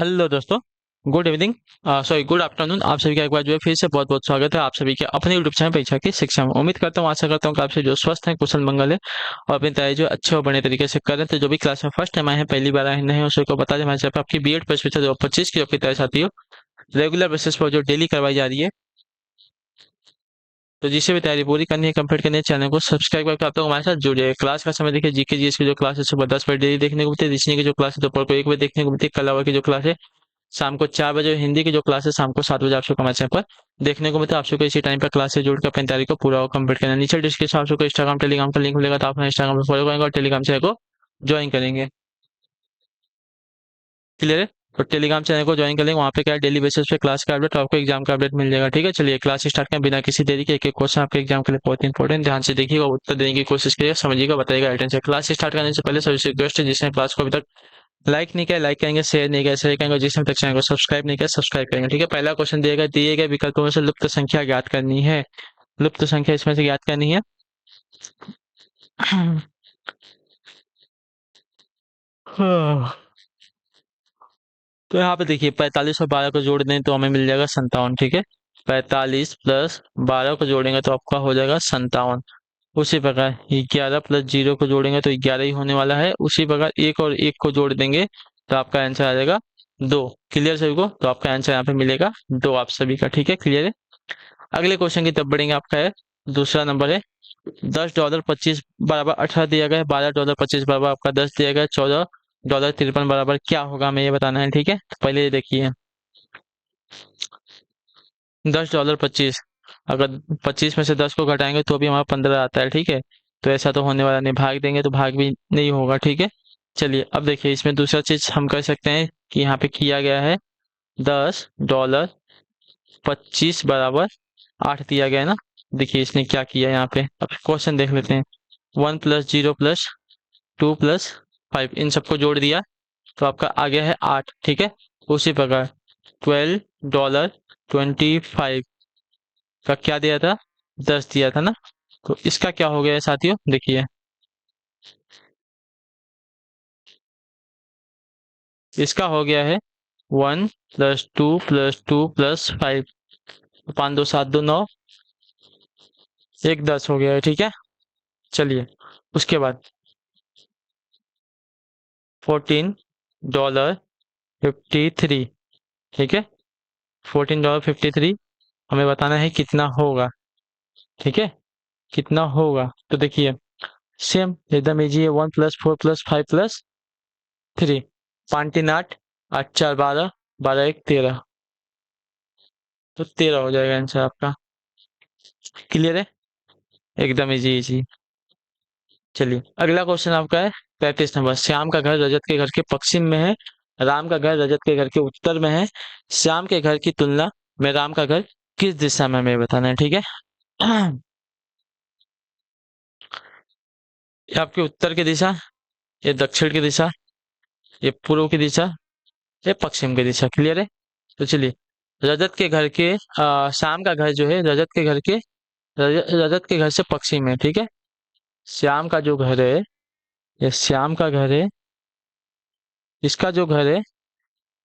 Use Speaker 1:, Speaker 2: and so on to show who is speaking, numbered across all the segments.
Speaker 1: Hello दोस्तों। Good evening, sorry good afternoon. आप सभी का एक बार जो है फिर से बहुत बहुत स्वागत है आप सभी के अपने यूट्यूब चैनल परीक्षा की शिक्षा में। उम्मीद करता हूँ, आशा करता हूँ कि आप सभी जो स्वस्थ हैं, कुशल मंगल है और अपनी तैयारी जो अच्छे और बड़े तरीके से कर रहे हैं। तो जो भी क्लास में फर्स्ट टाइम आए हैं, पहली बार आए नहीं हैं, उसी को बता दें हमारे चैनल पर आपकी बीएड प्रवेश परीक्षा 2025 की आपकी तैयारी साथी हो रेगुलर बेसिस पर जो डेली करवाई जा रही है। तो जिसे भी तैयारी पूरी करनी है, कंप्लीट करनी है, चैनल को सब्सक्राइब करके आप लोग हमारे साथ जुड़िए। क्लास का समय देखिए, जीके जीएस की जो क्लास है सुबह 10 बजे डेली देखने को मिलती है। रीजनिंग की जो क्लास है दोपहर को 1 बजे देखने को मिलती है। कल आवर की जो क्लास है शाम को 4 बजे, हिंदी की जो क्लास है शाम को 7 बजे आप सबको हमारे चैनल पर देखने को मिलता है। आप सबको इसी टाइम पर क्लास से जुड़कर अपनी तैयारी को पूरा कंप्लीट करना है। नीचे डिस्क्रिप्शन आप सबको इंस्टाग्राम टेलीग्राम का लिंक मिलेगा, तो आप इंस्टाग्राम पर फॉलो करेंगे और टेलीग्राम चैनल को ज्वाइन करेंगे। क्लियर है? तो टेलीग्राम चैनल को ज्वाइन कर लेंगे, वहाँ पे क्या है डेली बेसिस पे क्लास का अपडेट, आपको एग्जाम का अपडेट मिल जाएगा। ठीक है, चलिए क्लास स्टार्ट करें बिना किसी देरी के। एक एक क्वेश्चन आपके एग्जाम के लिए बहुत इंपॉर्टेंट, ध्यान से देखिएगा, उत्तर देने की कोशिश करिएगा, समझिएगा, बताइएगा राइट आंसर। क्लास स्टार्ट करने से पहले सबसे रिक्वेस्ट है, जिसने क्लास को अभी तक लाइक नहीं किया लाइक करेंगे, शेयर नहीं किया शेयर करेंगे, जिसने तक चैनल को सब्सक्राइब नहीं किया सब्सक्राइब करेंगे। ठीक है, पहला क्वेश्चन दिए गए विकल्पों में से लुप्त संख्या ज्ञात करनी है। लुप्त संख्या इसमें से ज्ञात करनी है। तो यहाँ पे देखिए 45 और 12 को जोड़ दें तो हमें मिल जाएगा 57। ठीक है, 45 प्लस 12 को जोड़ेंगे तो आपका हो जाएगा 57। उसी प्रकार 11 प्लस 0 को जोड़ेंगे तो 11 ही होने वाला है। उसी प्रकार एक और एक को जोड़ देंगे तो आपका आंसर आ जाएगा 2। क्लियर सभी को? तो आपका आंसर यहाँ पे मिलेगा 2 आप सभी का। ठीक है, क्लियर है। अगले क्वेश्चन की तरफ बढ़ेंगे। आपका है दूसरा नंबर है $10 25 बराबर 18 दिया गया है। $12 25 बराबर आपका 10 दिया गया है। $14 53 बराबर क्या होगा, हमें ये बताना है। ठीक है, तो पहले ये देखिए $10 25, अगर 25 में से 10 को घटाएंगे तो भी हमारा 15 आता है। ठीक है, तो ऐसा तो होने वाला नहीं, भाग देंगे तो भाग भी नहीं होगा। ठीक है, चलिए अब देखिए इसमें दूसरा चीज हम कर सकते हैं कि यहाँ पे किया गया है $10 25 बराबर 8 दिया गया है ना। देखिए इसने क्या किया है, यहाँ पे अब क्वेश्चन देख लेते हैं। 1 प्लस 0 प्लस 2 प्लस 5 इन सबको जोड़ दिया तो आपका आ गया है 8। ठीक है, उसी प्रकार $12.25 का क्या दिया था, 10 दिया था ना। तो इसका क्या हो गया है साथियों, देखिए इसका हो गया है 1 प्लस 2 प्लस 2 प्लस 5। 5 2 7 2 9, एक 10 हो गया है। ठीक है, चलिए उसके बाद $14.53। ठीक है, $14.53 हमें बताना है कितना होगा। ठीक है, कितना होगा तो देखिए सेम एकदम इजी है। 1 प्लस 4 प्लस 5 प्लस 3, 5 3 8, 8 4 12, 12 1 13, तो 13 हो जाएगा आंसर आपका। क्लियर है, एकदम इजी इजी। चलिए अगला क्वेश्चन आपका है 35 नंबर। श्याम का घर रजत के घर के पश्चिम में है, राम का घर रजत के घर के उत्तर में है। श्याम के घर की तुलना में राम का घर किस दिशा में, हमें बताना है। ठीक है, ये आपके उत्तर की दिशा, ये दक्षिण की दिशा, ये पूर्व की दिशा, ये पश्चिम की दिशा। क्लियर है, तो चलिए रजत के घर के श्याम का घर जो है रजत के घर के रजत के घर से पश्चिम में। ठीक है, श्याम का जो घर है, ये श्याम का घर है, इसका जो घर है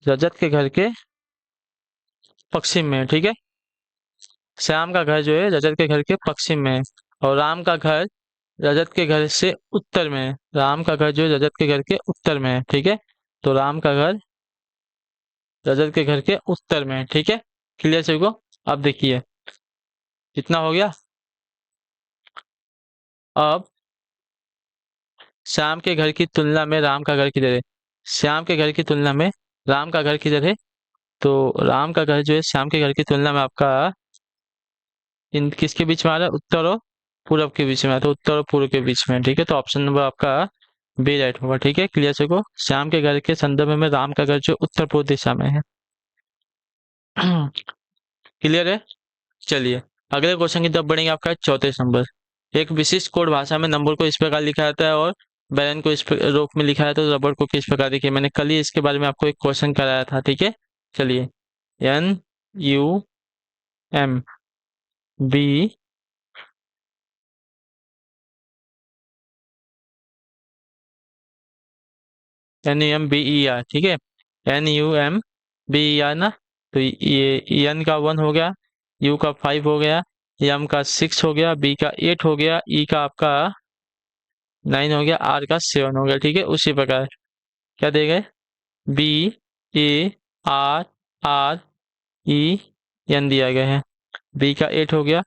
Speaker 1: रजत के घर के पश्चिम में है। ठीक है, श्याम का घर जो है रजत के घर के पश्चिम में है और राम का घर रजत के घर से उत्तर में है। राम का घर जो है रजत के घर के उत्तर में है। ठीक है, तो राम का घर रजत के घर के उत्तर में है। ठीक है, क्लियर सभी को? अब देखिए कितना हो गया। अब श्याम के घर की तुलना में राम का घर किधर है, श्याम के घर की तुलना में राम का घर किधर है। तो राम का घर जो है श्याम के घर की तुलना में आपका इन किसके बीच में आ रहा है, उत्तर और पूरब के बीच में है, तो उत्तर और पूर्व के बीच में है। ठीक है, तो ऑप्शन नंबर आपका बी राइट होगा। ठीक है, क्लियर से को श्याम के घर के संदर्भ में राम का घर जो उत्तर पूर्व दिशा में है। क्लियर है, चलिए अगले क्वेश्चन की तरफ बढ़ेंगे। आपका 34 नंबर। एक विशिष्ट कोड भाषा में नंबर को इस प्रकार लिखा जाता है और बैलन को इस रूप में लिखा जाता है, तो रबर को किस प्रकार। देखिए मैंने कल ही इसके बारे में आपको एक क्वेश्चन कराया था। ठीक है, चलिए NUMB NUMBER। ठीक है, NUMBER बी आर ना, तो ये एन का 1 हो गया, यू का 5 हो गया, एम का 6 हो गया, बी का 8 हो गया, ई का आपका 9 हो गया, आर का 7 हो गया। ठीक है, उसी प्रकार क्या दे गए, B A R R E N दिया गया है। बी का 8 हो गया,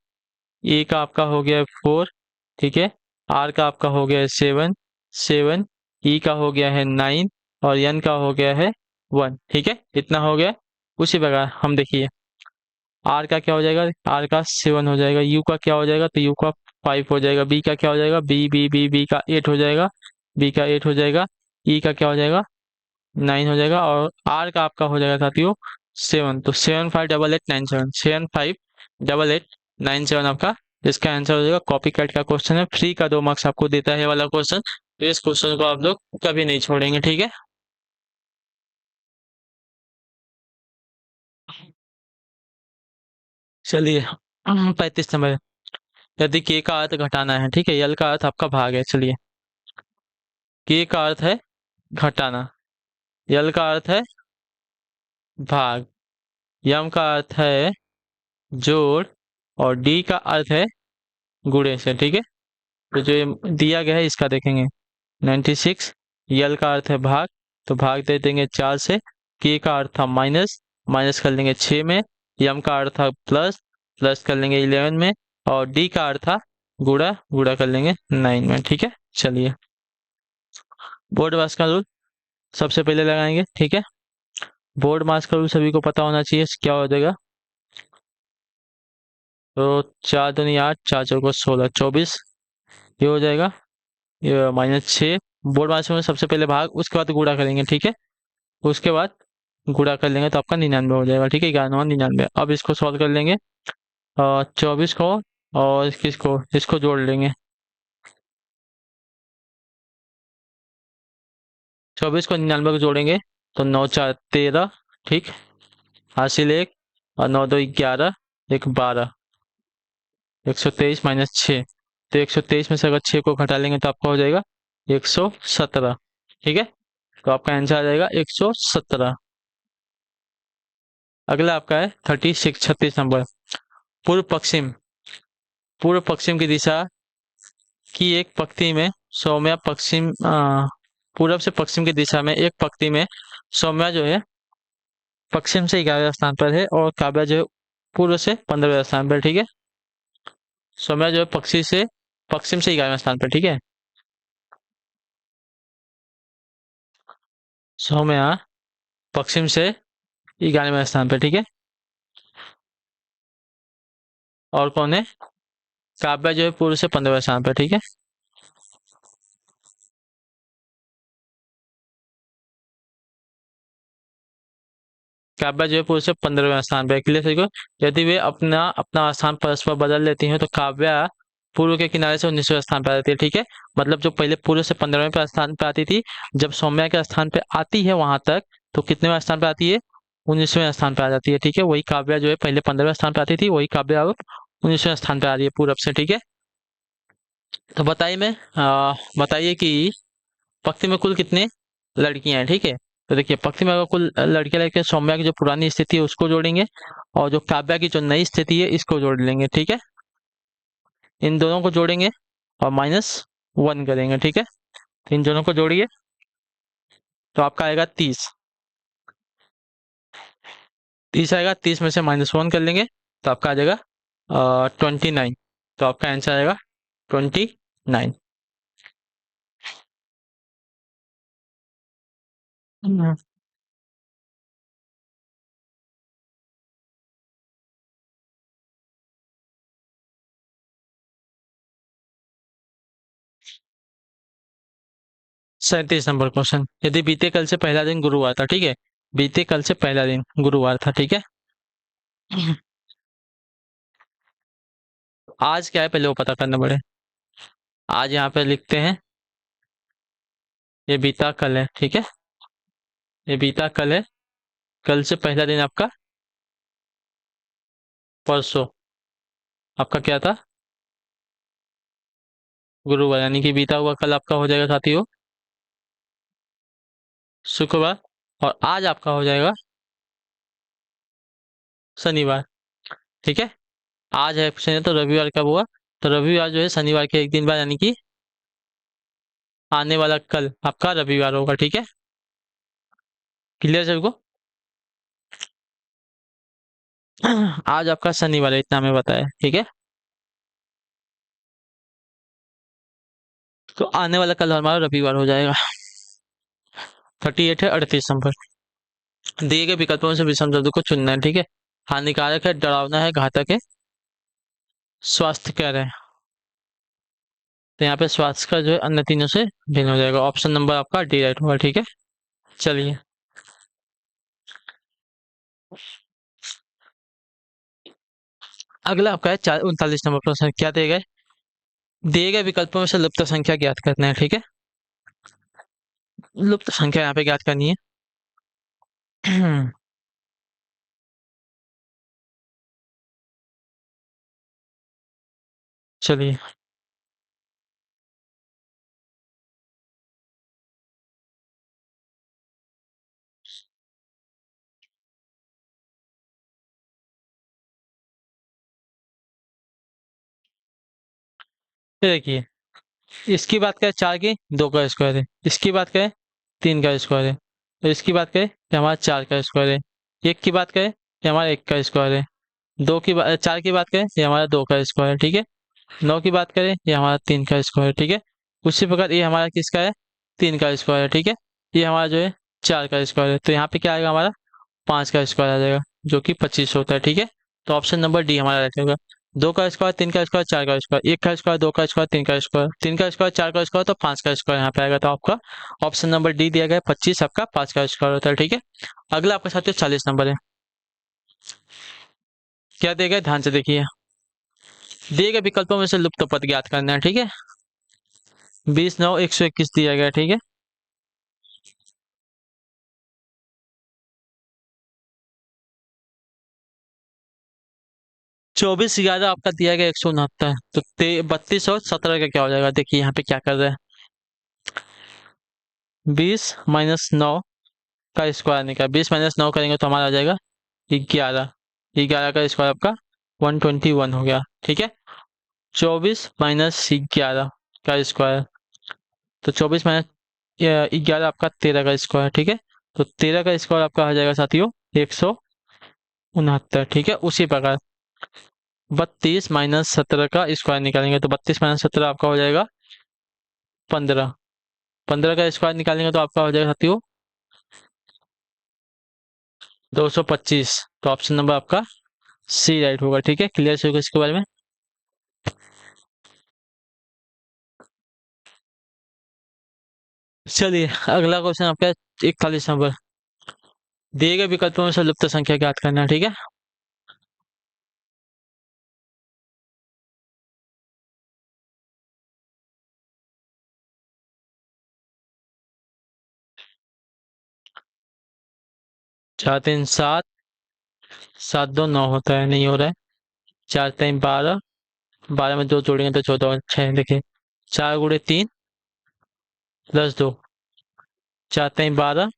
Speaker 1: ए का आपका हो गया 4, ठीक है, आर का आपका हो गया 7 7, ई का हो गया है 9 और एन का हो गया है 1। ठीक है, इतना हो गया। उसी प्रकार हम देखिए आर का क्या हो जाएगा, आर का 7 हो जाएगा, यू का क्या हो जाएगा, तो यू का 5 हो जाएगा, बी का क्या हो जाएगा, बी का 8 हो जाएगा, बी का 8 हो जाएगा, ई का क्या हो जाएगा 9 हो जाएगा और आर का आपका हो जाएगा साथियों 7। तो 758897, 758897 आपका इसका आंसर हो जाएगा। कॉपी कैट का क्वेश्चन है, फ्री का 2 मार्क्स आपको देता है ये वाला क्वेश्चन, तो इस क्वेश्चन को आप लोग कभी नहीं छोड़ेंगे। ठीक है, चलिए 35 नंबर। यदि के का अर्थ घटाना है, ठीक है, यल का अर्थ आपका भाग है, चलिए के का अर्थ है घटाना, यल का अर्थ है भाग, यम का अर्थ है जोड़ और डी का अर्थ है गुणे से। ठीक है, तो जो ये दिया गया है इसका देखेंगे 96, यल का अर्थ है भाग, तो भाग दे देंगे 4 से, के का अर्थ था माइनस, माइनस कर लेंगे 6 में, यम का अर्थ था प्लस, प्लस कर लेंगे 11 में और डी का अर्थ था गुणा, गुणा कर लेंगे 9 में। ठीक है, चलिए बोर्ड मास का रूल सबसे पहले लगाएंगे। ठीक है, बोर्ड मास का रूल सभी को पता होना चाहिए, क्या हो जाएगा, तो 4 दूनी 8, 4 चौको 16, 24, ये हो जाएगा, ये -6। बोर्ड मास में सबसे पहले भाग, उसके बाद गुणा करेंगे। ठीक है, उसके बाद गुणा कर लेंगे तो आपका 99 हो जाएगा। ठीक है, 99। अब इसको सॉल्व कर लेंगे, 24 को और किसको, इसको जोड़ लेंगे, 24 को 99 को जोड़ेंगे तो 9 4 13, ठीक, हासिल 1 और 9 2 11, 1 12, 123 -6, तो 123 में से अगर 6 को घटा लेंगे तो आपका हो जाएगा 117। ठीक है, तो आपका आंसर आ जाएगा 117। अगला आपका है 36 नंबर। पूर्व पश्चिम, पूर्व पश्चिम की दिशा की एक पंक्ति में सौम्या पश्चिम, पूरब से पश्चिम की दिशा में एक पंक्ति में सौम्या जो है पश्चिम से 11वें स्थान पर है और काव्या जो है पूर्व से 15वें स्थान पर। ठीक है, सौम्या जो है पश्चिम से 11वें स्थान पर। ठीक है, सौम्या पश्चिम से 11वें स्थान पर। ठीक है, और कौन है, काव्या जो है पूर्व से 15वें स्थान पर। ठीक है, काव्या जो है पूर्व से 15वें स्थान पर, क्लियर सही को। यदि वे अपना अपना स्थान परस्पर बदल लेती हैं तो काव्या पूर्व के किनारे से 19वें स्थान पर आ जाती है। ठीक है, मतलब जो पहले पूर्व से 15वें पे स्थान पर आती थी, जब सौम्या के स्थान पे आती है वहां तक तो कितनेवें स्थान पर आती है, 19वें स्थान पर आ जाती है। ठीक है, वही काव्या जो है पहले 15वें स्थान पर आती थी, वही काव्या अब 19वें स्थान पर आ रही है पूरब से। ठीक है, तो बताइए कि पक्ति में कुल कितने लड़कियां हैं। ठीक है, तो देखिए पक्ति में अगर कुल लड़कियां लड़के सौम्या की जो पुरानी स्थिति है उसको जोड़ेंगे और जो काव्या की जो नई स्थिति है इसको जोड़ लेंगे। ठीक है, इन दोनों को जोड़ेंगे और -1 करेंगे। ठीक है, तो इन दोनों को जोड़िए तो आपका आएगा 30, 30 आएगा, 30 में से -1 कर लेंगे तो आपका आ जाएगा 29, तो आपका आंसर आएगा 29। 37 नंबर क्वेश्चन। यदि बीते कल से पहला दिन गुरुवार था, ठीक है, बीते कल से पहला दिन गुरुवार था, ठीक है, आज क्या है पहले वो पता करना पड़े। आज यहाँ पे लिखते हैं ये बीता कल है। ठीक है, ये बीता कल है, कल से पहला दिन आपका परसों, आपका क्या था, गुरुवार, यानी कि बीता हुआ कल आपका हो जाएगा साथियों शुक्रवार और आज आपका हो जाएगा शनिवार। ठीक है, आज है शनि तो रविवार कब हुआ? तो रविवार जो है शनिवार के एक दिन बाद, यानी कि आने वाला कल आपका रविवार होगा। ठीक है, क्लियर सभी को? आज आपका शनिवार है, इतना हमें बताया। ठीक है, तो आने वाला कल हमारा रविवार हो जाएगा। 38 है 38 नंबर। दिए गए विकल्पों से विषम शब्द को चुनना है। ठीक है, हानिकारक है, डरावना है, घातक है, स्वास्थ्य कह रहे हैं। तो यहाँ पे स्वास्थ्य का जो है अन्य तीनों से भिन्न हो जाएगा। ऑप्शन नंबर आपका डी राइट होगा। ठीक है, चलिए अगला आपका है 39 नंबर प्रश्न। क्या दिए गए विकल्पों में से लुप्त संख्या ज्ञात करना है। ठीक है, लुप्त संख्या यहाँ पे ज्ञात करनी है। चलिए, ये देखिए, इसकी बात करें 4 की, 2 का स्क्वायर है। इसकी बात करें 3 का स्क्वायर है। और इसकी बात करें कि हमारा 4 का स्क्वायर है। एक की बात करें कि हमारा 1 का स्क्वायर है। 4 की बात करें ये हमारा 2 का स्क्वायर है। ठीक है, 9 की बात करें ये हमारा 3 का स्क्वायर है। ठीक है, उसी प्रकार ये हमारा किसका है? 3 का स्क्वायर है। ठीक है, ये हमारा जो है 4 का स्क्वायर है। तो यहाँ पे क्या आएगा हमारा? 5 का स्क्वायर आ जाएगा, जो कि 25 होता है। ठीक है, तो ऑप्शन नंबर डी हमारा राइट होगा। 2 का स्क्वायर, 3 का स्क्वायर, 4 का स्क्वायर, 1 का स्क्वायर, 2 का स्क्वायर, 3 का स्क्वायर, 3 का स्क्वायर, 4 का स्क्वायर, तो 5 का स्क्वायर यहाँ पे आएगा। तो आपका ऑप्शन नंबर डी दिया गया है, 25 आपका 5 का स्क्वायर होता है। ठीक है, अगला आपके साथ 40 नंबर है। क्या दिया गया ध्यान से देखिए। दिए गए विकल्पों में से लुप्त पद ज्ञात करना है। ठीक है, 20 9 121 दिया गया है। ठीक है, 24 11 आपका दिया गया 169। तो 32 और 17 का क्या हो जाएगा? देखिए यहाँ पे क्या कर रहे हैं। 20 - 9 का स्क्वायर निकाल, 20 - 9 करेंगे तो हमारा आ जाएगा 11। 11 का स्क्वायर आपका 121 हो गया। ठीक है, 24 - 11 का स्क्वायर, तो 24 - 11 आपका 13 का स्क्वायर। ठीक है, तो 13 का स्क्वायर आपका आ जाएगा साथियों 169। ठीक है, उसी प्रकार 32 - 17 का स्क्वायर निकालेंगे तो 32 - 17 आपका हो जाएगा 15। 15 का स्क्वायर निकालेंगे तो आपका हो जाएगा साथियों 225। तो ऑप्शन नंबर आपका सी राइट होगा। ठीक है, क्लियर से होगा इसके बारे में। चलिए अगला क्वेश्चन आपका 41 नंबर। दिए गए विकल्पों में से लुप्त संख्या ज्ञात करना है। ठीक है, 4 3 7, 7 2 9 होता है, नहीं हो रहा है। 4 3 12, 12 में 2 जोड़ेंगे तो 14 6। देखिए 4 × 3 + 2, 4 3 12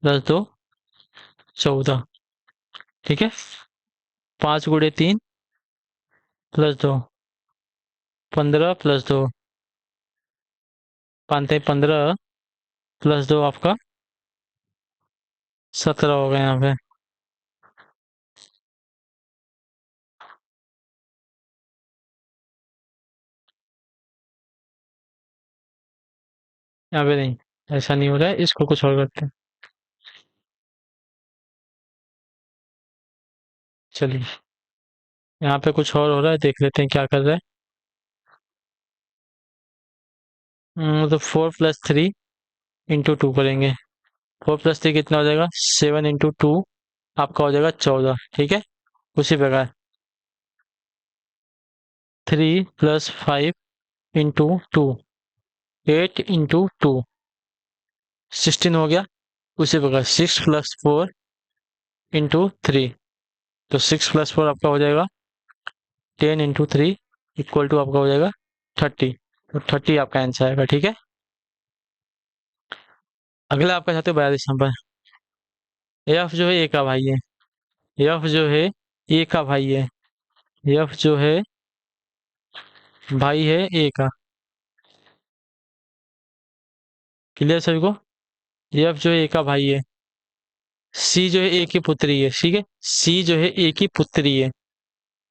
Speaker 1: + 2 14। ठीक है, 5 × 3 + 2, 15 + 2, 5 3 15 + 2 आपका 17 हो गया यहाँ पे। यहाँ पे नहीं, ऐसा नहीं हो रहा है, इसको कुछ और करते हैं। चलिए यहाँ पे कुछ और हो रहा है, देख लेते हैं क्या कर रहा है। तो 4 + 3 × 2 करेंगे। 4 + 3 कितना हो जाएगा? 7 × 2 आपका हो जाएगा 14। ठीक है, उसी प्रकार 3 + 5 × 2 8 × 2 16 हो गया। उसी प्रकार 6 + 4 × 3, तो 6 + 4 आपका हो जाएगा 10 × 3 = आपका हो जाएगा 30। तो 30 आपका आंसर आएगा। ठीक है, अगला आपका चाहते हो 42 नंबर। एफ जो है ए का भाई है। एफ जो है ए का भाई है। एफ जो है भाई है ए का। क्लियर सभी को? एफ जो है ए का भाई है। सी जो है ए की पुत्री है, ठीक है। सी जो है ए की पुत्री है।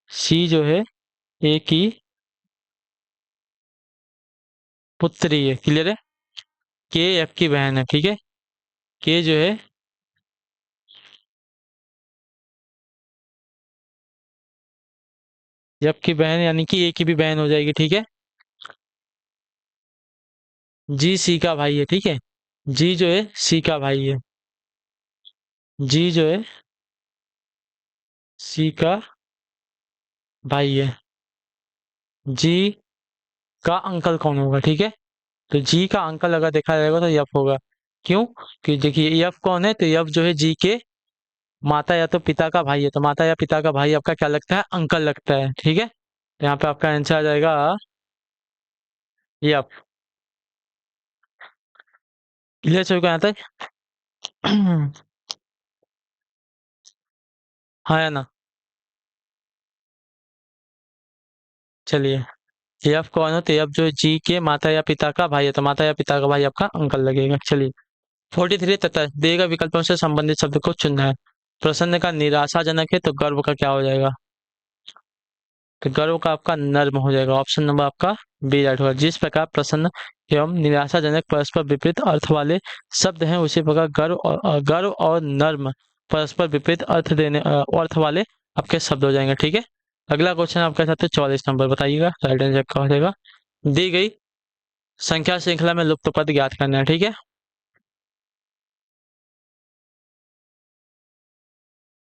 Speaker 1: सी जो है ए की पुत्री है। क्लियर है? के एफ की बहन है, ठीक है। के जो है एफ की बहन, यानी कि ए की भी बहन हो जाएगी, ठीक है। जी सी का भाई है, ठीक है। जी जो है सी का भाई है। जी जो है सी का भाई है। जी का अंकल कौन होगा, ठीक है। तो जी का अंकल अगर देखा जाएगा तो यफ होगा। क्यों? कि देखिए यफ कौन है, तो यफ जो है जी के माता या तो पिता का भाई है, तो माता या पिता का भाई आपका क्या लगता है, अंकल लगता है, ठीक है। तो यहाँ पे आपका आंसर आ जाएगा यफ। क्लियर सभी को यहाँ तक? हाँ या ना? चलिए, यफ कौन हो, तो यफ जो है जी के माता या पिता का भाई है, तो माता या पिता का भाई आपका अंकल लगेगा। चलिए, 43 तथा दिए गए विकल्पों से संबंधित शब्द को चुनना है। प्रसन्न का निराशाजनक है, तो गर्व का क्या हो जाएगा? तो गर्व का आपका नर्म हो जाएगा। ऑप्शन नंबर आपका बी राइट होगा। जिस प्रकार प्रसन्न एवं निराशाजनक परस्पर विपरीत अर्थ वाले शब्द हैं, उसी प्रकार गर्व और नर्म परस्पर विपरीत अर्थ वाले आपके शब्द हो जाएंगे, ठीक है। अगला क्वेश्चन आपके साथ है 44 नंबर, बताइएगा राइट आंसर क्या हो जाएगा। दी गई संख्या श्रृंखला में लुप्त पद ज्ञात करना है, ठीक है।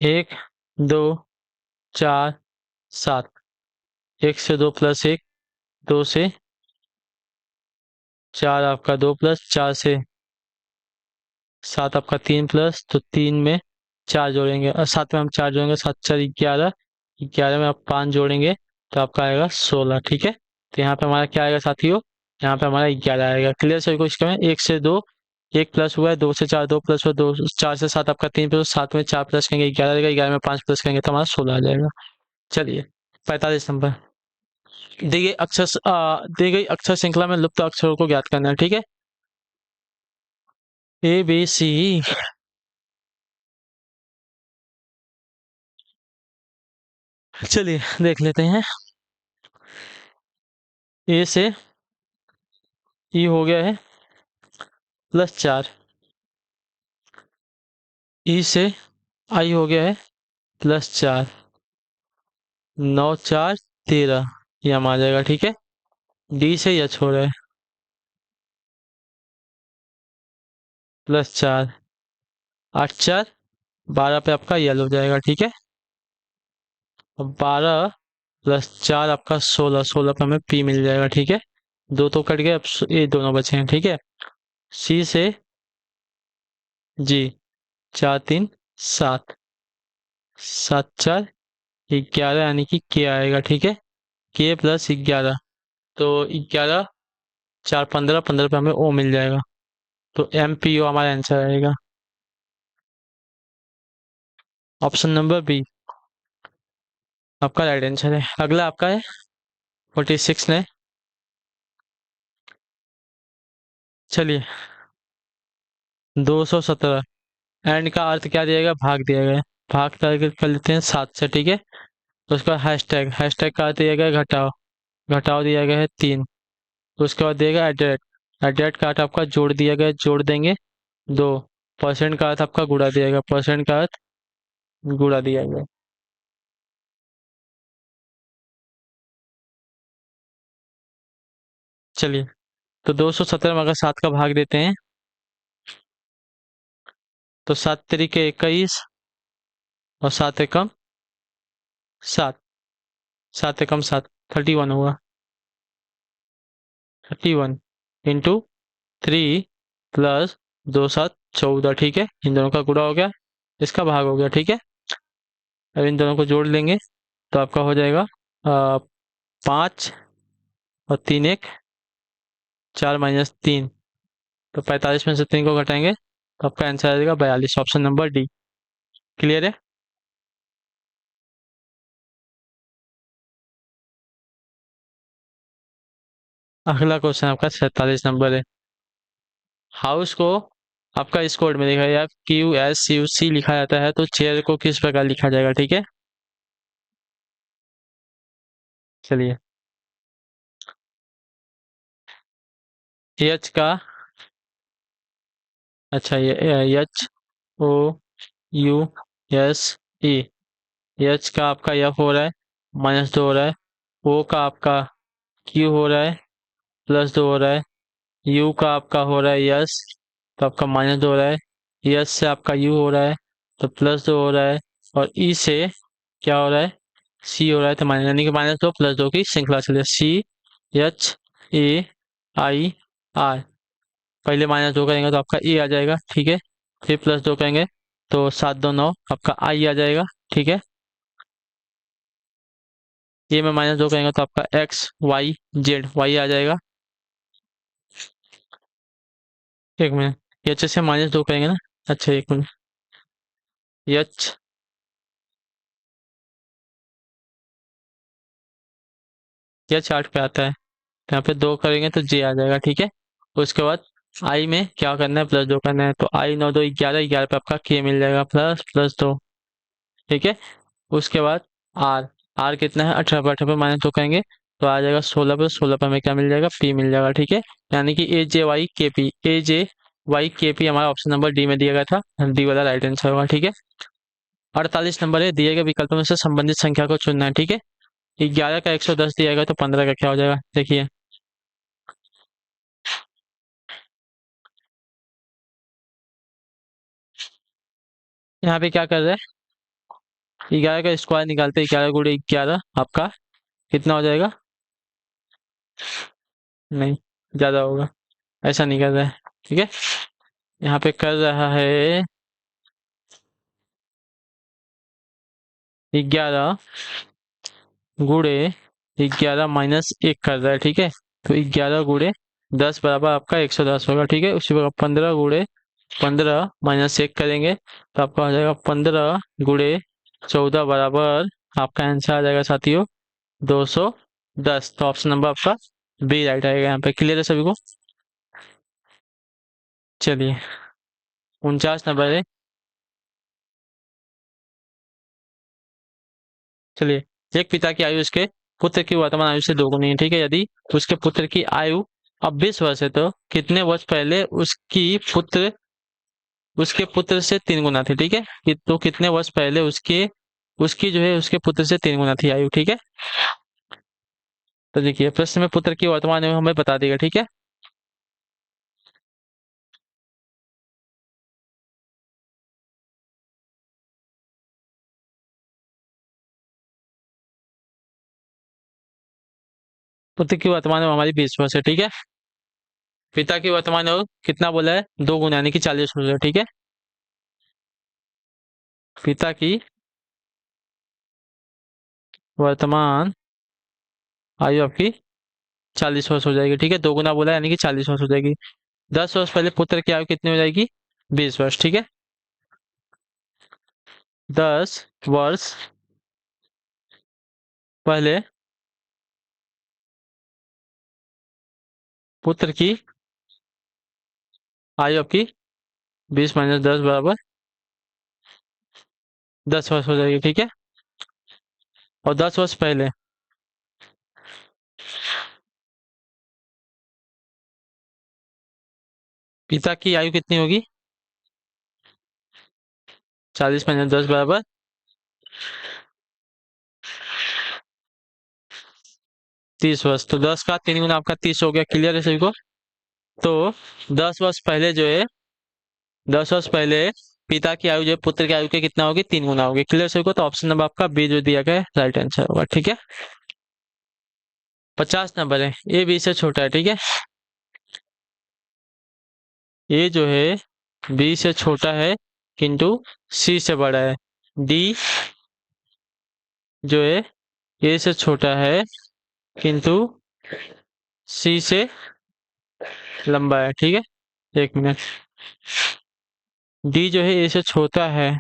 Speaker 1: 1, 2, 4, 7। 1 से 2 + 1, 2 से 4 आपका, 2 + 4 से 7 आपका, 3 प्लस, तो 3 में 4 जोड़ेंगे और 7 में हम 4 जोड़ेंगे, 7 × 4 = 11। 11 में आप 5 जोड़ेंगे तो आपका आएगा 16, ठीक है। तो यहाँ पे हमारा क्या आएगा साथियों, यहाँ पे हमारा 11 आएगा। क्लियर सभी को? इसका में 1 से 2, 1 प्लस हुआ है, 2 से 4 2 प्लस हुआ, 4 से 7 आपका 3 प्लस, 7 में 4 प्लस करेंगे 11 आएगा, 11 में 5 प्लस करेंगे तो हमारा 16 आ जाएगा। चलिए, 45 नंबर। दी गई अक्षर श्रृंखला में लुप्त अक्षरों को ज्ञात करना है, ठीक है। ABC। चलिए देख लेते हैं। ए से ई हो गया है +4। ई से आई हो गया है +4। 9 × 4 = 13, ये हम आ जाएगा, ठीक है। डी से यच हो रहा है +4। 8 × 4 = 12 पे आपका यल हो जाएगा, ठीक है। अब 12 + 4 आपका 16, 16 पे हमें पी मिल जाएगा, ठीक है। दो तो कट गए, अब ये दोनों बचे हैं, ठीक है। सी से जी, 4 × 3 = 7, 7 × 4 = 11, यानी कि के आएगा, ठीक है। के +11, तो 11 4 15, 15 पे हमें ओ मिल जाएगा, तो MPO हमारा आंसर आएगा। ऑप्शन नंबर बी आपका राइट आंसर है। अगला आपका है 46 ने। चलिए, 217 एंड का अर्थ क्या दिया गया, भाग दिया गया है। भाग कर लेते हैं 7 से, ठीक है। तो उसका हैशटैग, हैशटैग का अर्थ दिया गया है घटाओ, घटाओ दिया गया है 3। तो उसके बाद दिया गया एडेट, एडेट का अर्थ आपका जोड़ दिया गया है, जोड़ देंगे 2। परसेंट का अर्थ आपका गुणा दिया गया, परसेंट का अर्थ गुणा दिया गया। चलिए, तो 217 में अगर 7 का भाग देते हैं तो 7 × 3 = 21, और 7 × 1 = 7, 7 × 1 = 7, 31 हुआ। 31 इंटू 3 प्लस 2 7 14, ठीक है। इन दोनों का गुणा हो गया, इसका भाग हो गया, ठीक है। अब इन दोनों को जोड़ लेंगे तो आपका हो जाएगा 5 और 3 1, 4 - 3, तो 45 में से 3 को घटाएंगे तो आपका आंसर आ जाएगा 42, ऑप्शन नंबर डी। क्लियर है? अगला क्वेश्चन आपका 47 नंबर है। हाउस को आपका इस कोड में लिखा है QSUC लिखा जाता है, तो चेयर को किस प्रकार लिखा जाएगा? ठीक है, चलिए। एच का, अच्छा ये HOUSE, एच का आपका F हो रहा है, -2 हो रहा है। O का आपका Q हो रहा है, +2 हो रहा है। U का आपका हो रहा है यस, तो आपका -2 हो रहा है। यस से आपका U हो रहा है, तो +2 हो रहा है। और E से क्या हो रहा है? C हो रहा है, तो माइनस, यानी कि -2 +2 की श्रृंखला चलिए। CHAIR, पहले -2 करेंगे तो आपका ए आ जाएगा, ठीक है। फिर +2 करेंगे तो 7 2 9 आपका आई आ जाएगा, ठीक है। ए में -2 करेंगे तो आपका XYZ आ जाएगा। एक मिनट, एच से -2 करेंगे ना? अच्छा एक मिनट, एच, एच 8 पे आता है, तो यहाँ पे 2 करेंगे तो जे आ जाएगा, ठीक है। उसके बाद आई में क्या करना है? +2 करना है, तो आई 9 2 11, 11 पे आपका के मिल जाएगा, ++2, ठीक है। उसके बाद आर, आर कितना है? 18 पे, 18 पे -2 करेंगे तो आ जाएगा 16 पे, 16 पे हमें क्या मिल जाएगा? पी मिल जाएगा, ठीक है। यानी कि AJYKP, AJYKP हमारा ऑप्शन नंबर डी में दिया गया था, डी वाला राइट आंसर होगा, ठीक है। 48 नंबर है, दिए गए विकल्पों में से संबंधित संख्या को चुनना है, ठीक है। 11 का 110 दिया गया, तो 15 का क्या हो जाएगा? देखिए, यहाँ पे क्या कर रहे हैं? 11 का स्क्वायर निकालते हैं, 11 × 11 आपका कितना हो जाएगा? नहीं, ज्यादा होगा, ऐसा नहीं कर रहा है, ठीक है। यहाँ पे कर रहा है 11 × -1 कर रहा है, ठीक है। तो 11 × 10 बराबर आपका 110 होगा, ठीक है। उसी प्रकार 15 × 15 - 1 करेंगे तो आपका हो जाएगा 15 × 14 बराबर, आपका आंसर आ जाएगा साथियों 210। तो ऑप्शन नंबर आपका बी राइट आएगा। यहाँ पे क्लियर है सभी को? चलिए, 49 नंबर है। चलिए, एक पिता की आयु उसके पुत्र की वर्तमान आयु से दोगुनी है, ठीक है। यदि उसके पुत्र की आयु अब 20 वर्ष है, तो कितने वर्ष पहले उसके पुत्र से 3 गुना थी, ठीक है। तो कितने वर्ष पहले उसके उसकी जो है उसके पुत्र से 3 गुना थी आयु, ठीक है। तो देखिए, प्रश्न में पुत्र की वर्तमान आयु हमें बता देगा, ठीक है। पुत्र की वर्तमान आयु हमारी 20 वर्ष है, ठीक है। पिता की वर्तमान आयु कितना बोला है? 2 गुना, यानी कि 40 वर्ष है, ठीक है। पिता की वर्तमान आयु आपकी 40 वर्ष हो जाएगी, ठीक है। 2 गुना बोला यानी कि 40 वर्ष हो जाएगी। 10 वर्ष पहले पुत्र की आयु कितनी हो जाएगी? 20 वर्ष, ठीक है। 10 वर्ष पहले पुत्र की आयु आपकी 20 - 10 बराबर 10 वर्ष हो जाएगी, ठीक है। और 10 वर्ष पहले पिता की आयु कितनी होगी? 40 - 10 बराबर 30 वर्ष। तो 10 का 3 गुना आपका 30 हो गया, क्लियर है सभी को? तो 10 वर्ष पहले जो है, 10 वर्ष पहले पिता की आयु जो है पुत्र की आयु के कितना होगी? 3 गुना होगी, क्लियर सभी को? तो ऑप्शन नंबर आपका बी जो दिया गया है राइट आंसर होगा, ठीक है। 50 नंबर है, ए बी से छोटा है, ठीक है। ए जो है बी से छोटा है किंतु सी से बड़ा है। डी जो है ए से छोटा है किंतु सी से लंबा है, ठीक है। एक मिनट, डी जो है ए से छोटा है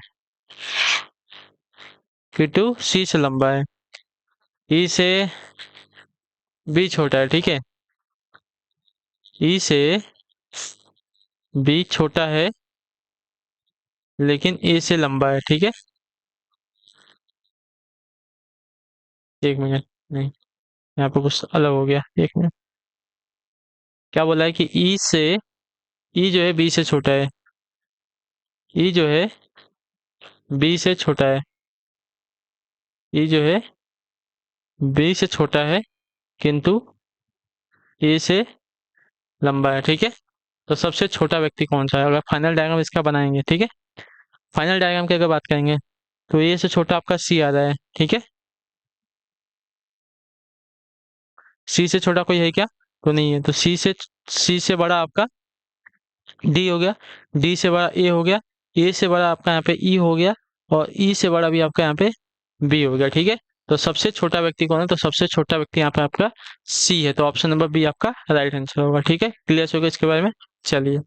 Speaker 1: किंतु सी से लंबा है। ई से बी छोटा है, ठीक है। ई से बी छोटा है लेकिन ए से लंबा है, ठीक है। एक मिनट, नहीं, यहाँ पे कुछ अलग हो गया, एक मिनट। क्या बोला है कि ई जो है बी से छोटा है। ई जो है बी से छोटा है। ई जो है बी से छोटा है किंतु ए से लंबा है, ठीक है। तो सबसे छोटा व्यक्ति कौन सा है, अगर फाइनल डायग्राम इसका बनाएंगे, ठीक है। फाइनल डायग्राम की अगर बात करेंगे तो ए से छोटा आपका सी आ रहा है, ठीक है। सी से छोटा कोई है क्या? तो नहीं है। तो सी से बड़ा आपका डी हो गया, डी से बड़ा ए हो गया, ए से बड़ा आपका यहाँ पे ई हो गया, और ई से बड़ा भी आपका यहाँ पे बी हो गया, ठीक है। तो सबसे छोटा व्यक्ति कौन है? तो सबसे छोटा व्यक्ति यहाँ पे आपका सी है। तो ऑप्शन नंबर बी आपका राइट आंसर होगा, ठीक है। क्लियर हो गया इसके बारे में? चलिए,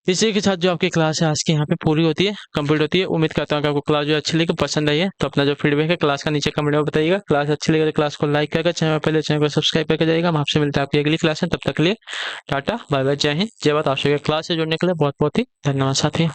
Speaker 1: इसी के साथ जो आपकी क्लास है आज की यहाँ पे पूरी होती है, कंप्लीट होती है। उम्मीद करता हूँ कि आपको क्लास जो अच्छी लगी, पसंद आई है। तो अपना जो फीडबैक है क्लास का नीचे कमेंट में बताइएगा। क्लास अच्छी लगी तो क्लास को लाइक करके चैनल पहले चैनल को सब्सक्राइब करके जाइएगा। हम आपसे मिलते हैं आपकी अगली क्लास में, तब तक के लिए टाटा बाय बाय, जय हिंद जय भारत। आप सभी क्लास से जुड़ने के लिए बहुत बहुत ही धन्यवाद साथी।